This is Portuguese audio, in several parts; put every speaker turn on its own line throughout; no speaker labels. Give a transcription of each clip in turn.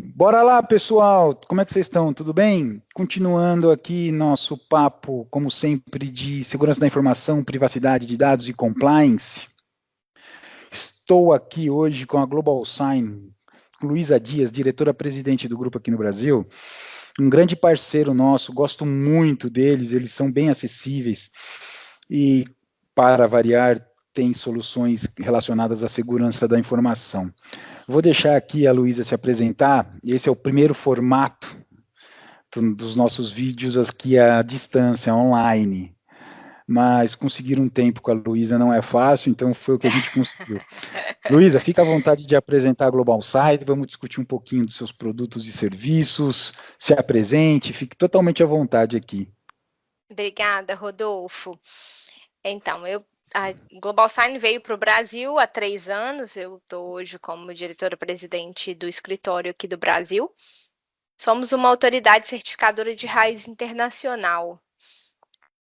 Bora lá, pessoal! Como é que vocês estão? Tudo bem? Continuando aqui nosso papo, como sempre, de segurança da informação, privacidade de dados e compliance. Estou aqui hoje com a Global Sign, Luísa Dias, diretora-presidente do grupo aqui no Brasil, um grande parceiro nosso, gosto muito deles, eles são bem acessíveis e, para variar, tem soluções relacionadas à segurança da informação. Vou deixar aqui a Luísa se apresentar. Esse é o primeiro formato dos nossos vídeos aqui à distância, online. Mas conseguir um tempo com a Luísa não é fácil, então foi o que a gente conseguiu. Luísa, fica à vontade de apresentar a Global Site, vamos discutir um pouquinho dos seus produtos e serviços, se apresente, fique totalmente à vontade aqui.
Obrigada, Rodolfo. Então, a Global Sign veio para o Brasil há 3 anos. Eu estou hoje como diretora-presidente do escritório aqui do Brasil. Somos uma autoridade certificadora de raiz internacional.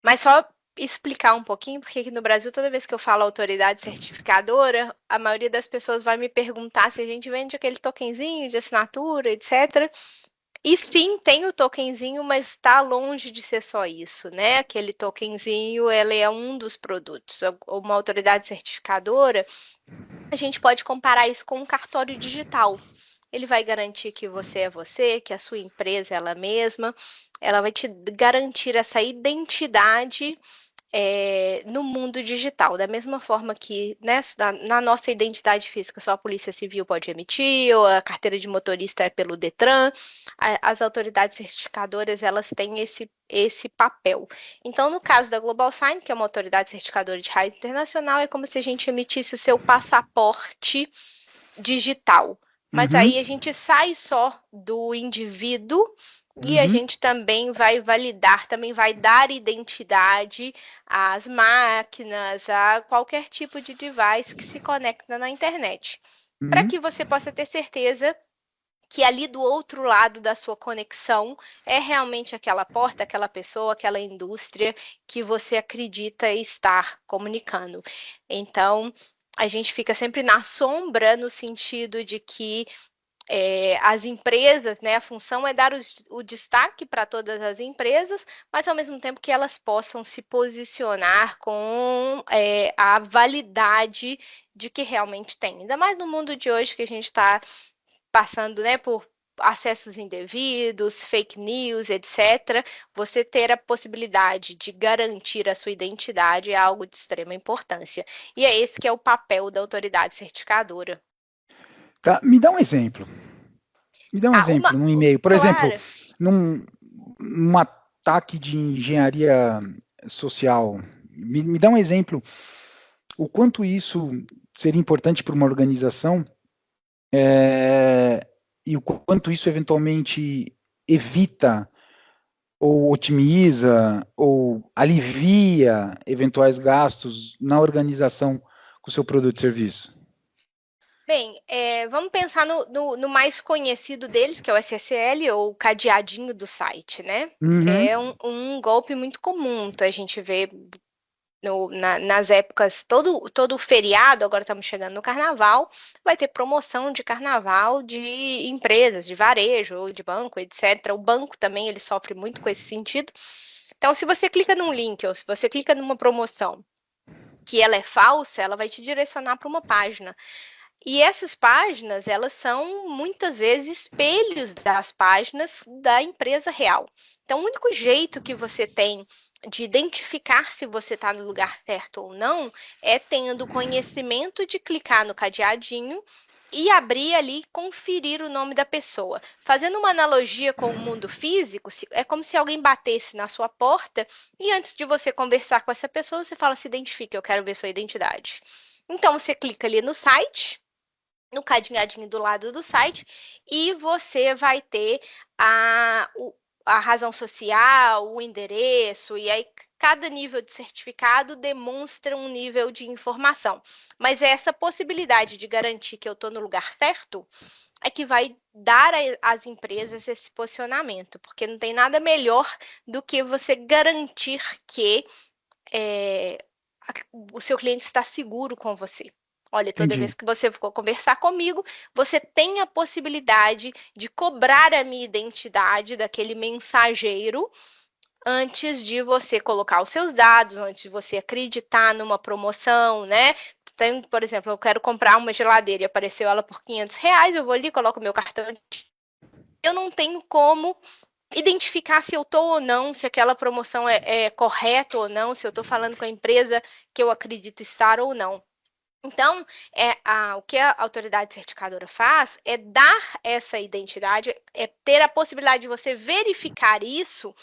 Mas só explicar um pouquinho, porque aqui no Brasil, toda vez que eu falo autoridade certificadora, a maioria das pessoas vai me perguntar se a gente vende aquele tokenzinho de assinatura, etc. E sim, tem o tokenzinho, mas está longe de ser só isso, né? Aquele tokenzinho, ele é um dos produtos. Uma autoridade certificadora, a gente pode comparar isso com um cartório digital. Ele vai garantir que você é você, que a sua empresa é ela mesma. Ela vai te garantir essa identidade no mundo digital, da mesma forma que, né, na nossa identidade física só a Polícia Civil pode emitir, ou a carteira de motorista é pelo Detran, as autoridades certificadoras elas têm esse papel. Então, no caso da Global Sign, que é uma autoridade certificadora de raiz internacional, é como se a gente emitisse o seu passaporte digital. Mas
Uhum,
aí a gente sai só do indivíduo e a
uhum,
gente também vai validar, também vai dar identidade às máquinas, a qualquer tipo de device que se conecta na internet. Para
uhum.
que você possa ter certeza que ali do outro lado da sua conexão é realmente aquela porta, aquela pessoa, aquela indústria que você acredita estar comunicando. Então, a gente fica sempre na sombra no sentido de que as empresas, né, a função é dar o destaque para todas as empresas, mas ao mesmo tempo que elas possam se posicionar com a validade de que realmente tem. Ainda mais no mundo de hoje que a gente está passando, né, por acessos indevidos, fake news, etc., você ter a possibilidade de garantir a sua identidade é algo de extrema importância. E é esse que é o papel da autoridade certificadora.
Tá, me dá um exemplo. Me dá um
Ah,
exemplo num e-mail. Por exemplo,
claro.
num, num ataque de engenharia social. Me dá um exemplo. O quanto isso seria importante para uma organização e o quanto isso eventualmente evita ou otimiza ou alivia eventuais gastos na organização com o seu produto e serviço.
Bem, vamos pensar no mais conhecido deles, que é o SSL, ou o cadeadinho do site, né?
Uhum,
É um golpe muito comum, tá? A gente vê nas épocas, todo feriado, agora estamos chegando no carnaval, vai ter promoção de carnaval de empresas, de varejo, ou de banco, etc. O banco também, ele sofre muito com esse sentido. Então, se você clica num link, ou se você clica numa promoção que ela é falsa, ela vai te direcionar para uma página. E essas páginas, elas são muitas vezes espelhos das páginas da empresa real. Então, o único jeito que você tem de identificar se você está no lugar certo ou não é tendo conhecimento de clicar no cadeadinho e abrir ali, conferir o nome da pessoa. Fazendo uma analogia com o mundo físico, é como se alguém batesse na sua porta e antes de você conversar com essa pessoa, você fala: se identifique, eu quero ver sua identidade. Então, você clica ali no site, no cadeadinho do lado do site, e você vai ter a razão social, o endereço, e aí cada nível de certificado demonstra um nível de informação. Mas é essa possibilidade de garantir que eu estou no lugar certo é que vai dar às empresas esse posicionamento, porque não tem nada melhor do que você garantir que é, o seu cliente está seguro com você. Olha, toda
Entendi.
vez que você for conversar comigo, você tem a possibilidade de cobrar a minha identidade daquele mensageiro antes de você colocar os seus dados, antes de você acreditar numa promoção, né? Tem, por exemplo, eu quero comprar uma geladeira e apareceu ela por R$ 500, eu vou ali, coloco meu cartão. Eu não tenho como identificar se eu estou ou não, se aquela promoção é correta ou não, se eu estou falando com a empresa que eu acredito estar ou não. Então, o que a autoridade certificadora faz é dar essa identidade, é ter a possibilidade de você verificar isso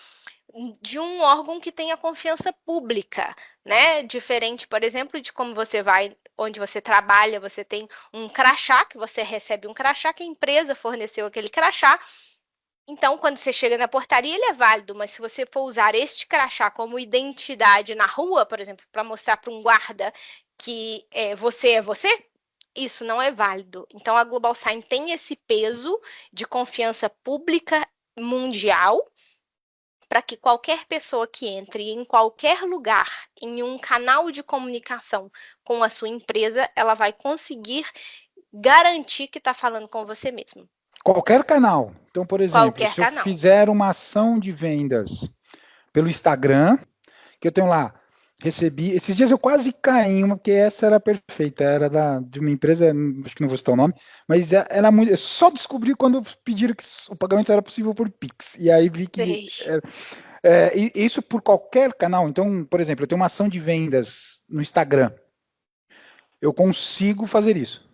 de um órgão que tenha confiança pública, né? Diferente, por exemplo, de como você vai, onde você trabalha, você tem um crachá, que você recebe um crachá, que a empresa forneceu aquele crachá. Então, quando você chega na portaria, ele é válido, mas se você for usar este crachá como identidade na rua, por exemplo, para mostrar para um guarda que é você, isso não é válido. Então, a Global Sign tem esse peso de confiança pública mundial para que qualquer pessoa que entre em qualquer lugar, em um canal de comunicação com a sua empresa, ela vai conseguir garantir que está falando com você mesmo.
Qualquer canal. Então, por exemplo,
Qualquer
se eu
canal.
fizer uma ação de vendas pelo Instagram, que eu tenho lá, recebi. Esses dias eu quase caí em uma, porque essa era perfeita, era de uma empresa, acho que não vou citar o nome, mas era muito. Eu só descobri quando pediram que o pagamento era possível por Pix. E aí vi que.
Sei.
Isso por qualquer canal. Então, por exemplo, eu tenho uma ação de vendas no Instagram. Eu consigo fazer isso.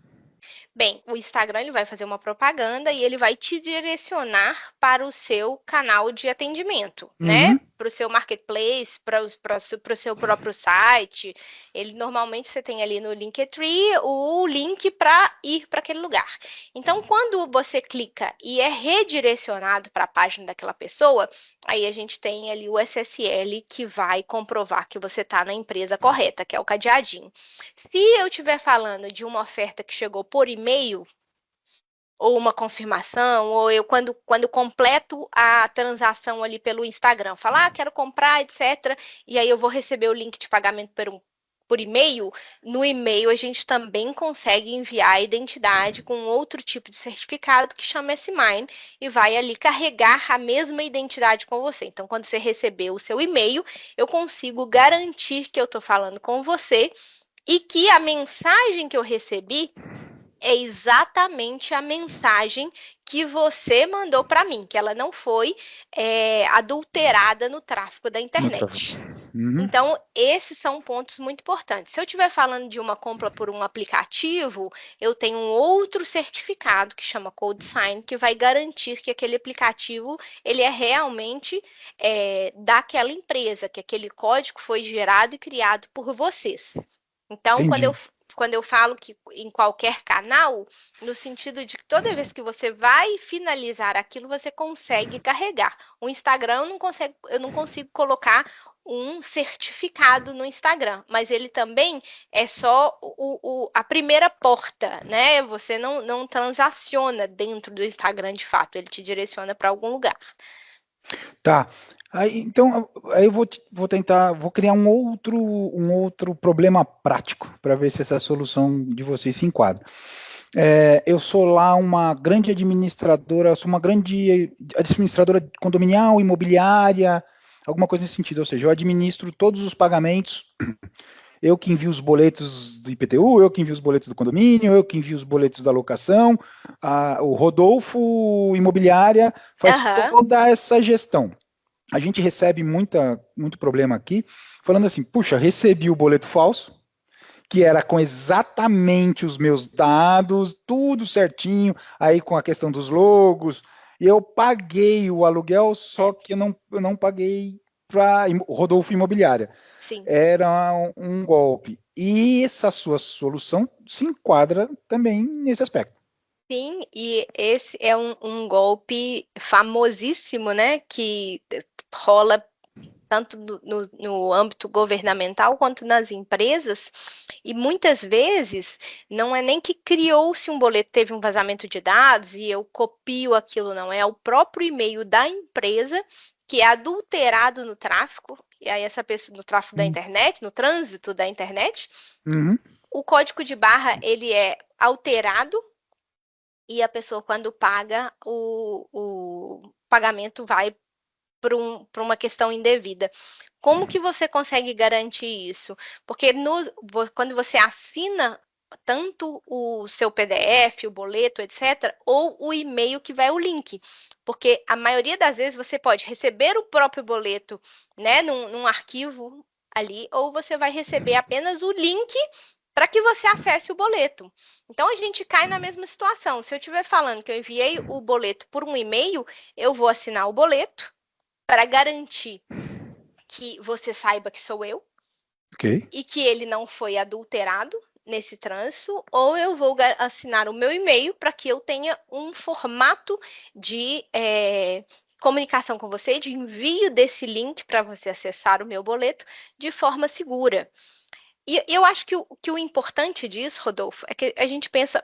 Bem, o Instagram ele vai fazer uma propaganda e ele vai te direcionar para o seu canal de atendimento, né?
Uhum,
Para o seu marketplace, para o seu próprio site. Ele normalmente você tem ali no Linktree o link para ir para aquele lugar. Então, quando você clica e é redirecionado para a página daquela pessoa, aí a gente tem ali o SSL que vai comprovar que você está na empresa correta, que é o cadeadinho. Se eu estiver falando de uma oferta que chegou por e-mail, ou uma confirmação, ou eu quando completo a transação ali pelo Instagram, falar, quero comprar, etc. E aí eu vou receber o link de pagamento por e-mail. No e-mail a gente também consegue enviar a identidade com outro tipo de certificado que chama S-MINE e vai ali carregar a mesma identidade com você. Então, quando você receber o seu e-mail, eu consigo garantir que eu estou falando com você e que a mensagem que eu recebi é exatamente a mensagem que você mandou para mim, que ela não foi adulterada no tráfego da
no tráfego.
internet.
Uhum.
Então, esses são pontos muito importantes. Se eu estiver falando de uma compra por um aplicativo, eu tenho um outro certificado que chama Code Sign, que vai garantir que aquele aplicativo ele é realmente daquela empresa, que aquele código foi gerado e criado por vocês. Então,
Entendi.
quando eu falo que em qualquer canal, no sentido de que toda vez que você vai finalizar aquilo, você consegue carregar. O Instagram eu não consigo colocar um certificado no Instagram, mas ele também é só a primeira porta, né? Você não transaciona dentro do Instagram de fato, ele te direciona para algum lugar.
Tá. Aí, então, aí eu vou tentar, vou criar um outro problema prático para ver se essa solução de vocês se enquadra. Eu sou lá uma grande administradora, sou uma grande administradora condominial, imobiliária, alguma coisa nesse sentido. Ou seja, eu administro todos os pagamentos, eu que envio os boletos do IPTU, eu que envio os boletos do condomínio, eu que envio os boletos da locação, o Rodolfo Imobiliária faz
Aham.
toda essa gestão. A gente recebe muito problema aqui, falando assim, puxa, recebi o boleto falso, que era com exatamente os meus dados, tudo certinho, aí com a questão dos logos, e eu paguei o aluguel, só que eu não paguei para Rodolfo Imobiliária.
Sim.
Era um golpe. E essa sua solução se enquadra também nesse aspecto.
Sim, e esse é um golpe famosíssimo, né? Que rola tanto no âmbito governamental quanto nas empresas, e muitas vezes não é nem que criou-se um boleto, teve um vazamento de dados e eu copio aquilo, não, é o próprio e-mail da empresa que é adulterado no tráfego, e aí essa pessoa no tráfego da internet, no trânsito da internet,
Uhum.
o código de barra, ele é alterado e a pessoa, quando paga, o pagamento vai para uma questão indevida. Como que você consegue garantir isso? Porque quando você assina tanto o seu PDF, o boleto, etc., ou o e-mail que vai o link. Porque a maioria das vezes você pode receber o próprio boleto, né, num arquivo ali, ou você vai receber apenas o link para que você acesse o boleto. Então a gente cai na mesma situação. Se eu estiver falando que eu enviei o boleto por um e-mail, eu vou assinar o boleto para garantir que você saiba que sou eu
Ok.
e que ele não foi adulterado nesse trânsito, ou eu vou assinar o meu e-mail para que eu tenha um formato de comunicação com você, de envio desse link para você acessar o meu boleto de forma segura. E eu acho que o importante disso, Rodolfo, é que a gente pensa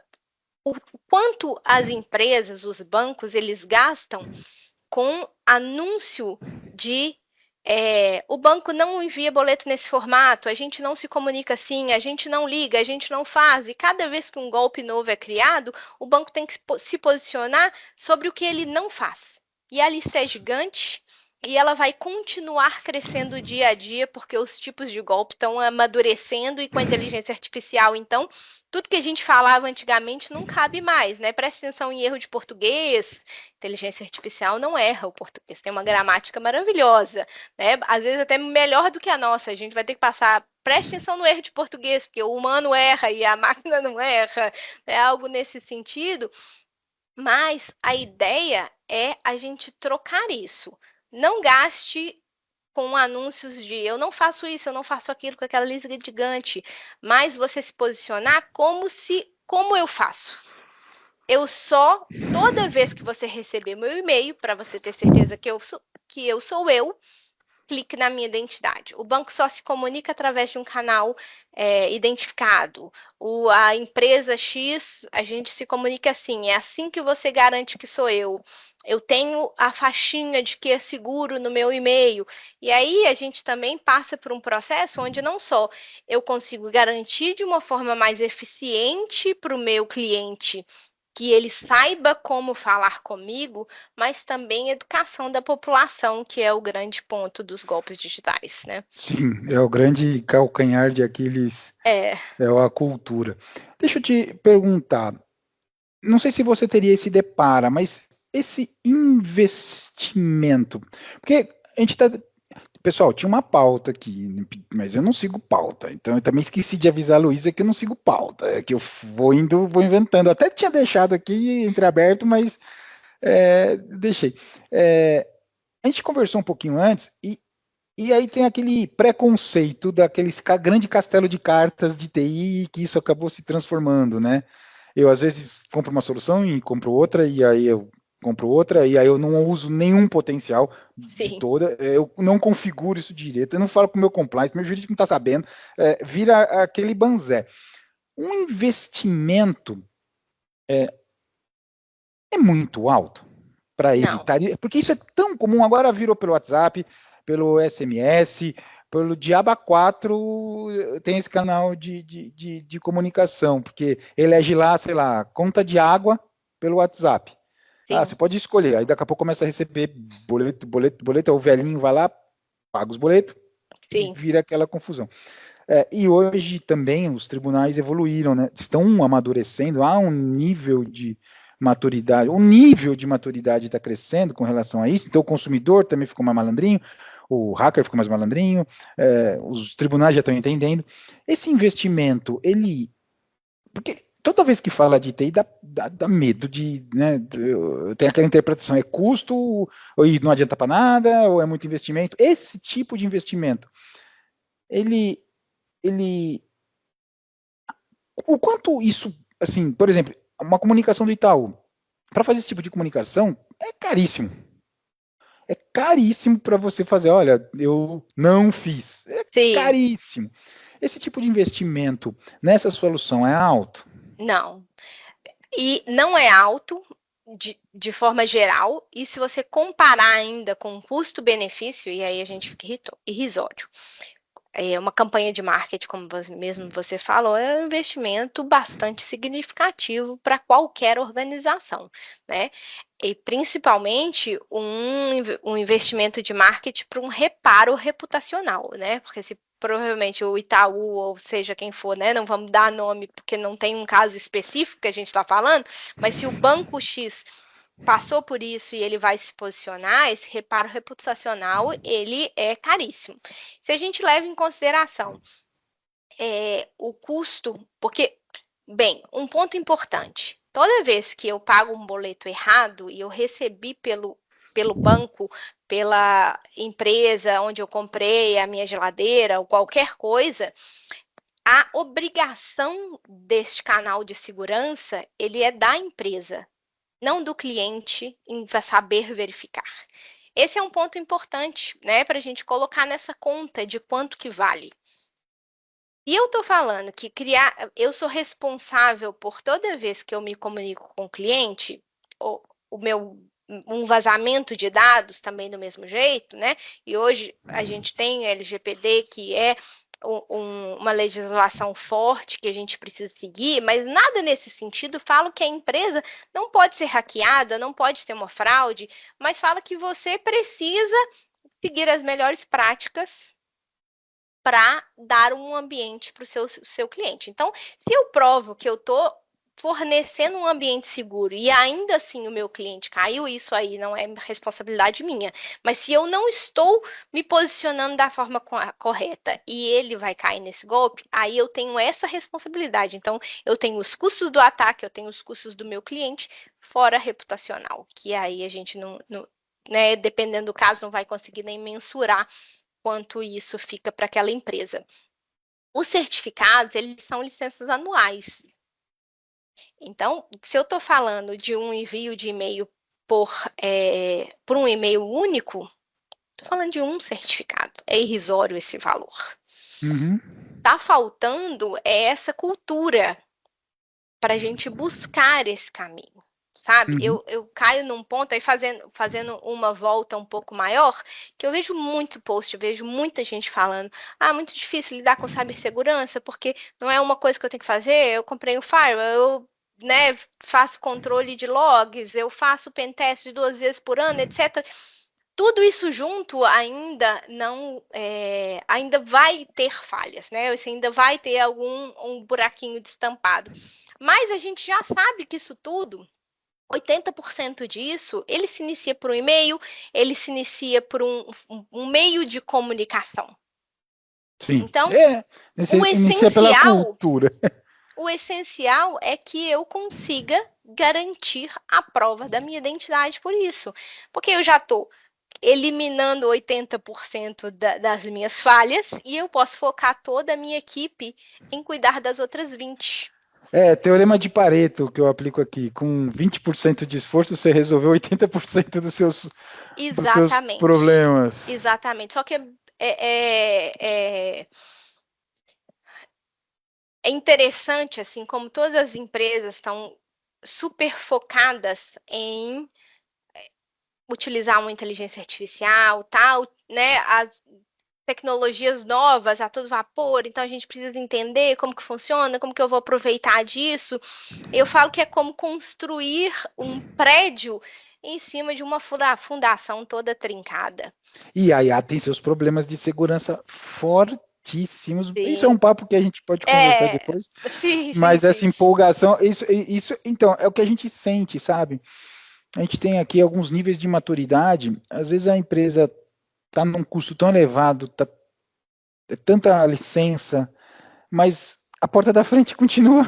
o quanto as empresas, os bancos, eles gastam com anúncio de o banco não envia boleto nesse formato, a gente não se comunica assim, a gente não liga, a gente não faz. E cada vez que um golpe novo é criado, o banco tem que se posicionar sobre o que ele não faz. E a lista é gigante e ela vai continuar crescendo dia a dia, porque os tipos de golpe estão amadurecendo e com a inteligência artificial, então, tudo que a gente falava antigamente não cabe mais, né? Preste atenção em erro de português. Inteligência artificial não erra o português, tem uma gramática maravilhosa, né? Às vezes até melhor do que a nossa. A gente vai ter que passar, preste atenção no erro de português, porque o humano erra e a máquina não erra, é algo nesse sentido. Mas a ideia é a gente trocar isso. Não gaste com anúncios de eu não faço isso, eu não faço aquilo com aquela lista gigante, mas você se posicionar como eu faço. Eu só, toda vez que você receber meu e-mail, para você ter certeza que eu sou eu, clique na minha identidade. O banco só se comunica através de um canal identificado. A empresa X, a gente se comunica assim. É assim que você garante que sou eu. Eu tenho a faixinha de que é seguro no meu e-mail. E aí a gente também passa por um processo onde não só eu consigo garantir de uma forma mais eficiente para o meu cliente que ele saiba como falar comigo, mas também educação da população, que é o grande ponto dos golpes digitais, né?
Sim, é o grande calcanhar de Aquiles,
É,
é a cultura. Deixa eu te perguntar, não sei se você teria esse depara, mas esse investimento, porque a gente está. Pessoal, tinha uma pauta aqui, mas eu não sigo pauta. Então eu também esqueci de avisar a Luísa que eu não sigo pauta. É que eu vou indo, vou inventando. Até tinha deixado aqui entreaberto, mas deixei. A gente conversou um pouquinho antes e aí tem aquele preconceito daquele grande castelo de cartas de TI que isso acabou se transformando, né? Eu às vezes compro uma solução e compro outra, e aí eu compro outra, e aí eu não uso nenhum potencial de
sim.
toda, eu não configuro isso direito, eu não falo com o meu compliance, meu jurídico não está sabendo, vira aquele banzé. Um investimento é muito alto para
Não.
evitar, porque isso é tão comum, agora virou pelo WhatsApp, pelo SMS, pelo Diaba 4 tem esse canal de comunicação, porque elege lá, sei lá, conta de água pelo WhatsApp. Ah, você
Sim,
pode escolher, aí daqui a pouco começa a receber boleto, boleto, boleto, o velhinho vai lá, paga os boletos e
sim.
vira aquela confusão. E hoje também os tribunais evoluíram, né? Estão amadurecendo, há um nível de maturidade, o nível de maturidade está crescendo com relação a isso, então o consumidor também ficou mais malandrinho, o hacker ficou mais malandrinho, os tribunais já estão entendendo. Esse investimento, ele. Porque toda vez que fala de TI dá medo de. Né, tem aquela interpretação: é custo, ou não adianta para nada, ou é muito investimento. Esse tipo de investimento, ele ele o quanto isso, assim, por exemplo, uma comunicação do Itaú, para fazer esse tipo de comunicação, é caríssimo. É caríssimo para você fazer, olha, eu não fiz. É
Sim,
caríssimo. Esse tipo de investimento nessa solução é alto?
não. E não é alto de forma geral, e se você comparar ainda com custo-benefício, e aí a gente fica irrisório. uma campanha de marketing, como mesmo você falou, é um investimento bastante significativo para qualquer organização, né? E principalmente um investimento de marketing para um reparo reputacional, né? Porque se provavelmente o Itaú, ou seja quem for, né? Não vamos dar nome porque não tem um caso específico que a gente está falando, mas se o banco X passou por isso e ele vai se posicionar, esse reparo reputacional, ele é caríssimo. Se a gente leva em consideração o custo, porque, bem, um ponto importante, toda vez que eu pago um boleto errado e eu recebi pelo banco, pela empresa onde eu comprei a minha geladeira ou qualquer coisa, a obrigação deste canal de segurança, ele é da empresa, não do cliente em saber verificar. Esse é um ponto importante, né, para a gente colocar nessa conta de quanto que vale. E eu estou falando que eu sou responsável por toda vez que eu me comunico com o cliente, um vazamento de dados também do mesmo jeito, né? E hoje a gente tem LGPD, que é uma legislação forte que a gente precisa seguir, mas nada nesse sentido fala que a empresa não pode ser hackeada, não pode ter uma fraude, mas fala que você precisa seguir as melhores práticas para dar um ambiente para o seu cliente. Então, se eu provo que eu estou fornecendo um ambiente seguro e ainda assim o meu cliente caiu, isso aí não é responsabilidade minha. Mas se eu não estou me posicionando da forma correta e ele vai cair nesse golpe, aí eu tenho essa responsabilidade. Então, eu tenho os custos do ataque, eu tenho os custos do meu cliente, fora reputacional, que aí a gente não né, dependendo do caso, não vai conseguir nem mensurar quanto isso fica para aquela empresa. Os certificados, eles são licenças anuais. Então, se eu estou falando de um envio de e-mail por um e-mail único, estou falando de um certificado. É irrisório esse valor.
Uhum.
Está faltando essa cultura para a gente buscar esse caminho. Sabe?
Uhum.
Eu caio num ponto aí fazendo uma volta um pouco maior, que eu vejo muito post, eu vejo muita gente falando, muito difícil lidar com cibersegurança, porque não é uma coisa que eu tenho que fazer, eu comprei um firewall, eu né, faço controle de logs, eu faço pentest 2 vezes por ano, etc. Tudo isso junto ainda não ainda vai ter falhas, né? Você ainda vai ter um buraquinho destampado. Mas a gente já sabe que isso tudo 80% disso, ele se inicia por um e-mail, ele se inicia por um meio de comunicação.
Sim.
Então, o
Inicia pela
essencial,
cultura.
o essencial é que eu consiga garantir a prova da minha identidade por isso. Porque eu já estou eliminando 80% das minhas falhas e eu posso focar toda a minha equipe em cuidar das outras 20%.
Teorema de Pareto que eu aplico aqui. Com 20% de esforço, você resolveu 80% dos seus
Exatamente.
problemas.
Exatamente. Só que é interessante, assim, como todas as empresas estão super focadas em utilizar uma inteligência artificial, tal, né? As tecnologias novas a todo vapor, então a gente precisa entender como que funciona, como que eu vou aproveitar disso. Eu falo que é como construir um prédio em cima de uma fundação toda trincada.
E a IA tem seus problemas de segurança fortíssimos. Isso é um
Sim.
papo que a gente pode conversar
É,
depois,
sim, sim,
mas essa
sim.
empolgação, isso, então, é o que a gente sente, sabe? A gente tem aqui alguns níveis de maturidade. Às vezes a empresa está num custo tão elevado, tanta licença, mas a porta da frente continua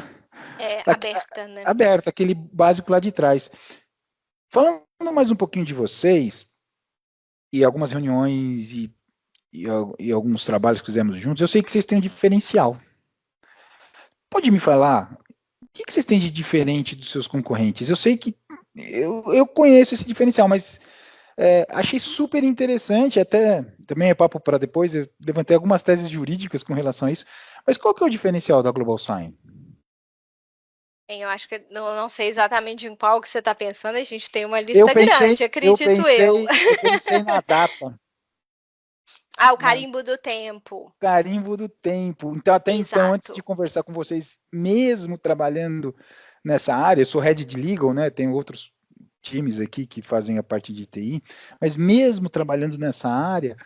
Aberta, né?
aberta, aquele básico lá de trás. Falando mais um pouquinho de vocês, e algumas reuniões e alguns trabalhos que fizemos juntos, eu sei que vocês têm um diferencial. Pode me falar, o que vocês têm de diferente dos seus concorrentes? Eu sei que eu conheço esse diferencial, mas achei super interessante, até também é papo para depois, eu levantei algumas teses jurídicas com relação a isso, mas qual que é o diferencial da Global Sign?
Eu acho que não sei exatamente em qual que você está pensando, a gente tem uma
Eu
lista
pensei,
grande,
eu
acredito eu.
pensei, eu pensei na data.
Ah, o carimbo do tempo.
Carimbo do tempo. Então, até então, antes
Exato.
de conversar com vocês, mesmo trabalhando nessa área, eu sou head de legal, né? Tem outros times aqui que fazem a parte de TI, mas mesmo trabalhando nessa área,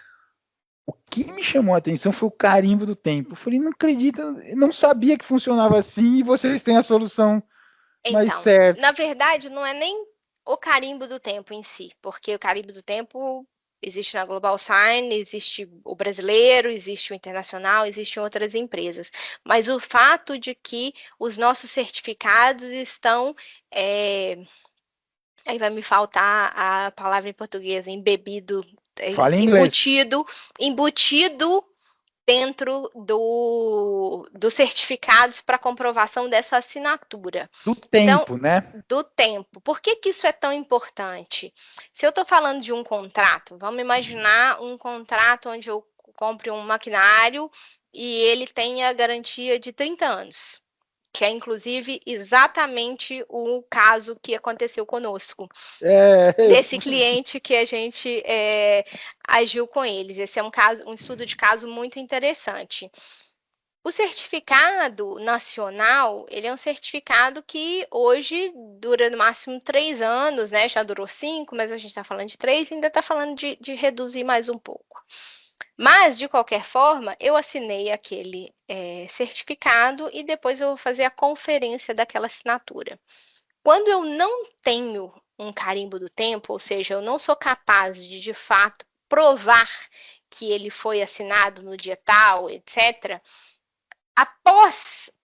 o que me chamou a atenção foi o carimbo do tempo. Eu falei, não acredito, eu não sabia que funcionava assim e vocês têm a solução mais
Então,
certa.
na verdade, não é nem o carimbo do tempo em si, porque o carimbo do tempo existe na Global Sign, existe o brasileiro, existe o internacional, existem outras empresas. Mas o fato de que os nossos certificados estão, aí vai me faltar a palavra em português, embebido,
Fala em inglês.
embutido dentro dos certificados para comprovação dessa assinatura.
Do
Então,
tempo, né?
do tempo. Por que que isso é tão importante? Se eu estou falando de um contrato, vamos imaginar um contrato onde eu compre um maquinário e ele tenha garantia de 30 anos. Que é, inclusive, exatamente o caso que aconteceu conosco,
É,
desse cliente que a gente agiu com eles. Esse é um estudo de caso muito interessante. O certificado nacional, ele é um certificado que hoje dura no máximo 3 anos, né? Já durou 5, mas a gente está falando de 3 e ainda está falando de reduzir mais um pouco. Mas, de qualquer forma, eu assinei aquele certificado e depois eu vou fazer a conferência daquela assinatura. Quando eu não tenho um carimbo do tempo, ou seja, eu não sou capaz de fato, provar que ele foi assinado no dia tal, etc., após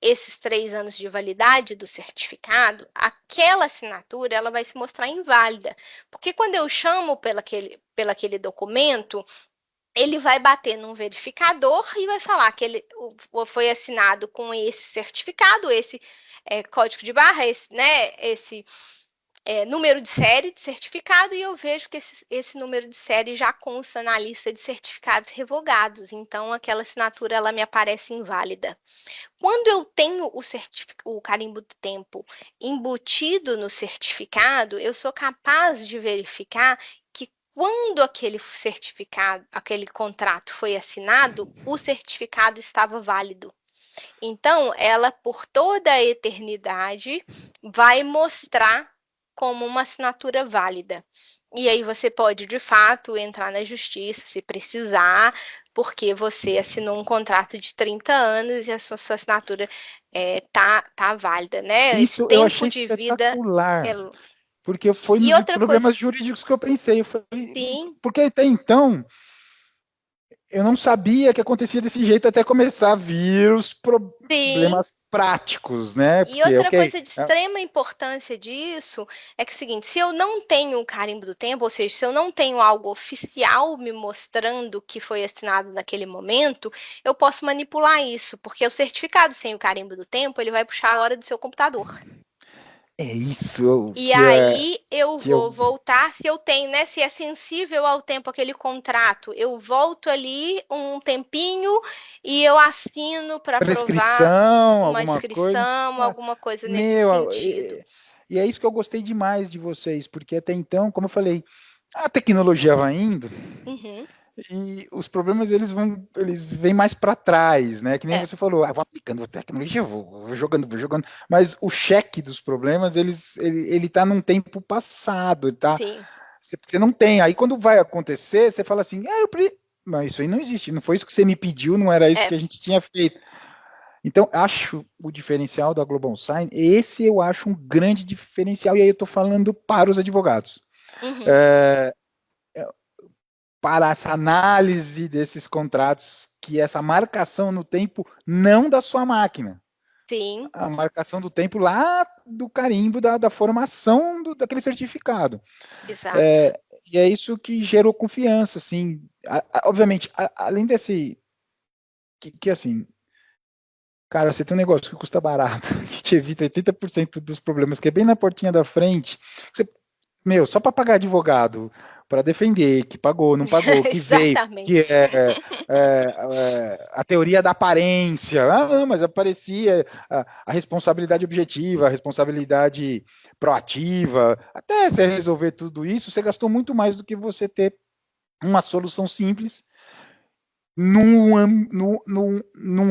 esses 3 anos de validade do certificado, aquela assinatura ela vai se mostrar inválida. Porque quando eu chamo pelaquele documento, ele vai bater num verificador e vai falar que ele foi assinado com esse certificado, esse código de barra, esse número de série de certificado, e eu vejo que esse número de série já consta na lista de certificados revogados. Então, aquela assinatura ela me aparece inválida. Quando eu tenho o carimbo do tempo embutido no certificado, eu sou capaz de verificar que quando aquele certificado, aquele contrato foi assinado, o certificado estava válido. Então, ela, por toda a eternidade, vai mostrar como uma assinatura válida. E aí você pode, de fato, entrar na justiça se precisar, porque você assinou um contrato de 30 anos e a sua assinatura tá válida, né? Esse
isso eu
tempo
achei
de vida é.
espetacular. Porque foi
E
nos
outra coisa,
problemas jurídicos que eu pensei. Eu falei,
sim,
porque até então eu não sabia que acontecia desse jeito até começar a vir os
sim.
problemas práticos, né?
E
Porque,
outra
ok,
coisa de extrema importância disso é que é o seguinte, se eu não tenho o carimbo do tempo, ou seja, se eu não tenho algo oficial me mostrando que foi assinado naquele momento, eu posso manipular isso, porque o certificado sem o carimbo do tempo, ele vai puxar a hora do seu computador.
é isso
E
que é
aí eu
que eu
vou voltar, se eu tenho, né, se é sensível ao tempo aquele contrato, eu volto ali um tempinho e eu assino para provar
prescrição,
uma
alguma coisa.
inscrição,
Ah,
alguma coisa nesse
meu,
sentido.
e é isso que eu gostei demais de vocês, porque até então, como eu falei, a tecnologia vai indo.
Uhum.
E os problemas eles vêm mais para trás, né? Que nem
É,
você falou, vou aplicando a tecnologia, vou jogando, mas o cheque dos problemas ele tá num tempo passado, tá?
sim.
Você não tem. Aí quando vai acontecer, você fala assim, mas isso aí não existe, não foi isso que você me pediu, não era isso
É.
que a gente tinha feito. Então, acho o diferencial da Global Sign, esse eu acho um grande diferencial, e aí eu estou falando para os advogados.
Uhum.
É, para essa análise desses contratos, que essa marcação no tempo não da sua máquina,
Sim,
a marcação do tempo lá do carimbo da formação daquele certificado.
exato.
É, e é isso que gerou confiança, assim, obviamente, além desse, que assim, cara, você tem um negócio que custa barato, que te evita 80% dos problemas, que é bem na portinha da frente, você, meu, só para pagar advogado, para defender, que pagou, não pagou, que veio, que
Exatamente.
a teoria da aparência, não, mas aparecia a responsabilidade objetiva, a responsabilidade proativa, até você resolver tudo isso, você gastou muito mais do que você ter uma solução simples num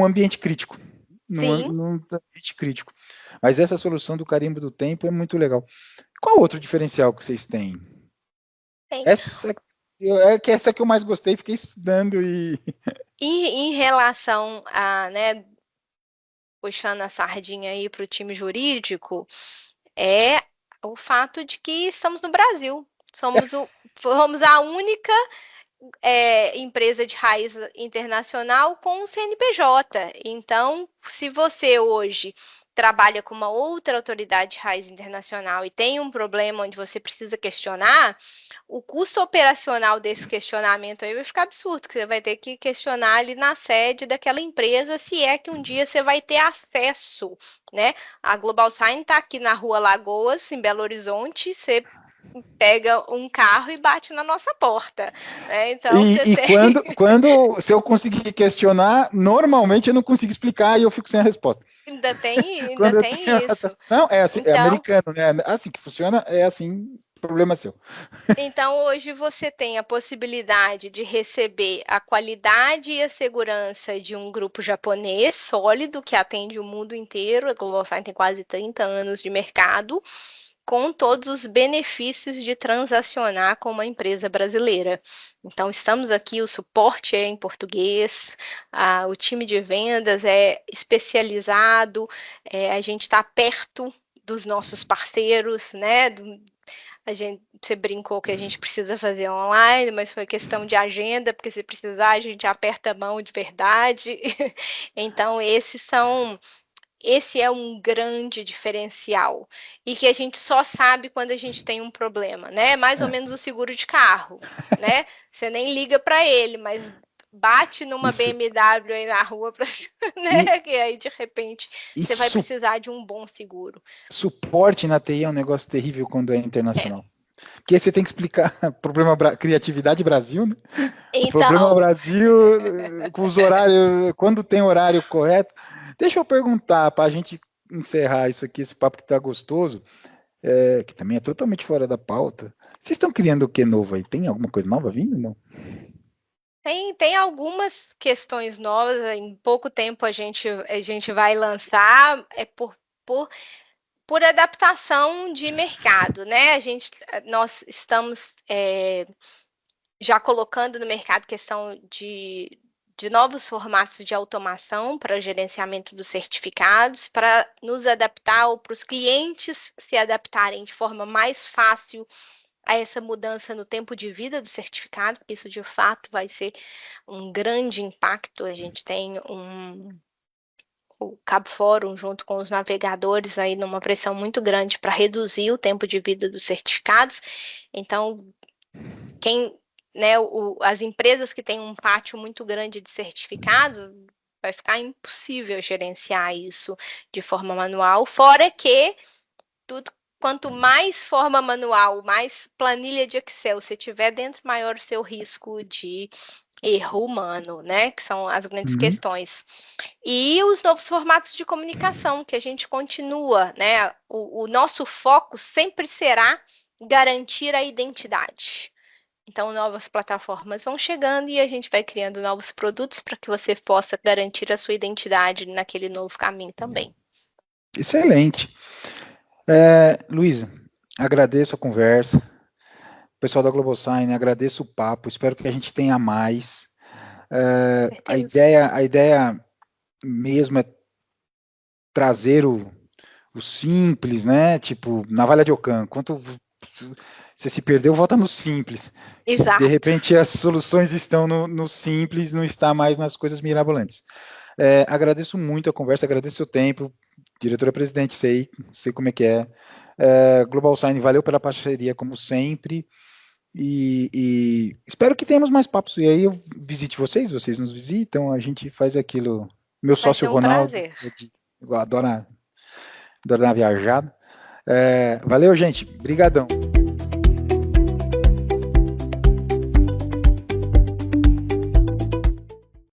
ambiente crítico.
Sim,
Num ambiente crítico. Mas essa solução do carimbo do tempo é muito legal. Qual outro diferencial que vocês têm?
tem.
Essa que eu mais gostei, fiquei estudando e.
E em relação a, né, puxando a sardinha aí para o time jurídico, é o fato de que estamos no Brasil. Fomos a única empresa de raiz internacional com o CNPJ. Então, se você hoje trabalha com uma outra autoridade de raiz internacional e tem um problema onde você precisa questionar, o custo operacional desse questionamento aí vai ficar absurdo, que você vai ter que questionar ali na sede daquela empresa se é que um dia você vai ter acesso, né? A Global Sign está aqui na Rua Lagoas, em Belo Horizonte, você pega um carro e bate na nossa porta, né? Então você
E
tem
se eu conseguir questionar, normalmente eu não consigo explicar e eu fico sem a resposta.
ainda
Quando eu
tem
tenho
isso.
acesso. Não, é assim, é
Então,
americano, né? Assim que funciona, é assim, problema seu.
Então, hoje você tem a possibilidade de receber a qualidade e a segurança de um grupo japonês sólido que atende o mundo inteiro. A GlobalSign tem quase 30 anos de mercado, com todos os benefícios de transacionar com uma empresa brasileira. Então, estamos aqui, o suporte é em português, o time de vendas é especializado, a gente está perto dos nossos parceiros, né? Você brincou que a gente precisa fazer online, mas foi questão de agenda, porque se precisar a gente aperta a mão de verdade. Então, esse é um grande diferencial e que a gente só sabe quando a gente tem um problema, né? Mais ou
É,
menos o seguro de carro, né? Você nem liga para ele, mas bate numa
isso.
BMW aí na rua, pra,
E,
né? Que aí de repente
e
você vai precisar de um bom seguro.
suporte na TI é um negócio terrível quando é
É.
internacional. Porque aí você tem que explicar problema criatividade Brasil, né? O problema
Então,
Brasil com os horários, quando tem horário correto. Deixa eu perguntar para a gente encerrar isso aqui, esse papo que tá gostoso, que também é totalmente fora da pauta. Vocês estão criando o que novo aí? Tem alguma coisa nova vindo? Não?
tem algumas questões novas, em pouco tempo a gente vai lançar, por, por adaptação de mercado, né? Nós estamos já colocando no mercado questão de novos formatos de automação para gerenciamento dos certificados, para nos adaptar ou para os clientes se adaptarem de forma mais fácil a essa mudança no tempo de vida do certificado, porque isso de fato vai ser um grande impacto. A gente tem o Cabo Fórum junto com os navegadores aí numa pressão muito grande para reduzir o tempo de vida dos certificados. Então, quem, né, as empresas que têm um pátio muito grande de certificados, vai ficar impossível gerenciar isso de forma manual, fora que tudo quanto mais forma manual, mais planilha de Excel você tiver dentro, maior o seu risco de erro humano, né? Que são as grandes
Uhum.
questões. E os novos formatos de comunicação, que a gente continua, né? O nosso foco sempre será garantir a identidade. Então, novas plataformas vão chegando e a gente vai criando novos produtos para que você possa garantir a sua identidade naquele novo caminho também.
Excelente. Luísa, agradeço a conversa. Pessoal da GlobalSign, agradeço o papo. Espero que a gente tenha mais.
Com
A
certeza.
ideia mesmo é trazer o simples, né? Tipo, navalha de Ocã. Quanto você se perdeu, volta no simples. Que de
Exato.
repente as soluções estão no simples, não está mais nas coisas mirabolantes. Agradeço muito a conversa, agradeço o seu tempo, diretora-presidente, sei como é que é. Global Sign, valeu pela parceria, como sempre. E espero que tenhamos mais papos. E aí eu visite vocês nos visitam, a gente faz aquilo. Meu
Vai
sócio
ser um
Ronaldo,
prazer.
adora, adora dar viajada. Valeu, gente. Brigadão.